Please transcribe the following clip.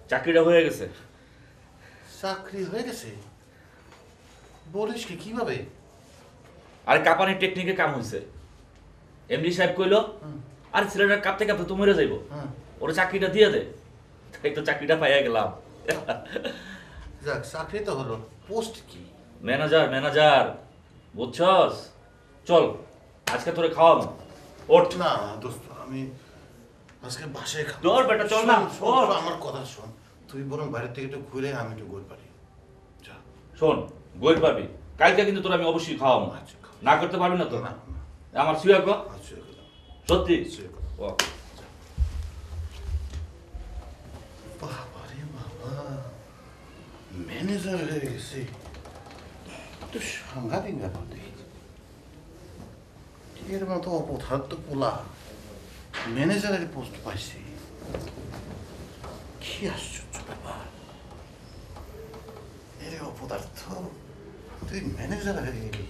চাকরিটা হয়ে গেছে। চাকরি হয়ে গেছে? বলিস কি, কিভাবে? আর কাপানির টেকনিকে কাম হয়েছে। এমডি সাহেব কইলো আর ছেলেটার কাঁপতে কাঁপতে তো মরে যাইবো, ওরা চাকরিটা দিয়ে দে। তাই তো চাকরিটা পাইয়া গেলাম। যাক, চাকরি তো হলো। পোস্ট কি? ম্যানেজার ম্যানেজার, বুঝছস? চল আজকে তোরে খাওয়াবো, ওঠ। না দোস্ত, আমি আজকে বাসায় খাবো। তোর বেটা চল না, শোন, ওঠ। আমার কথা শোন। তুই বরং বাইরে থেকে একটু ঘুরে, আমি একটু ঘুরে পারি। যা। শোন, গোয়েল পারবি কালকে কিন্তু তোর আমি অবশ্যই খাওয়াবো। আচ্ছা, খাও। না করতে পারবি না তো? না, না। আমার শুয়ে গো, আচ্ছা, গেলাম। সত্যি। শুয়ে গেলাম। ও, বাবা রে বাবা, ম্যানেজার হয়ে গেছে। তো সাংঘাতিক ব্যাপার দেখি। এর মতো অপদার্থ পোলা ম্যানেজারের পোস্ট পাইছে, কি আশ্চর্য ব্যাপার। এর অপদার্থ তুই ম্যানেজার হয়ে গেলি।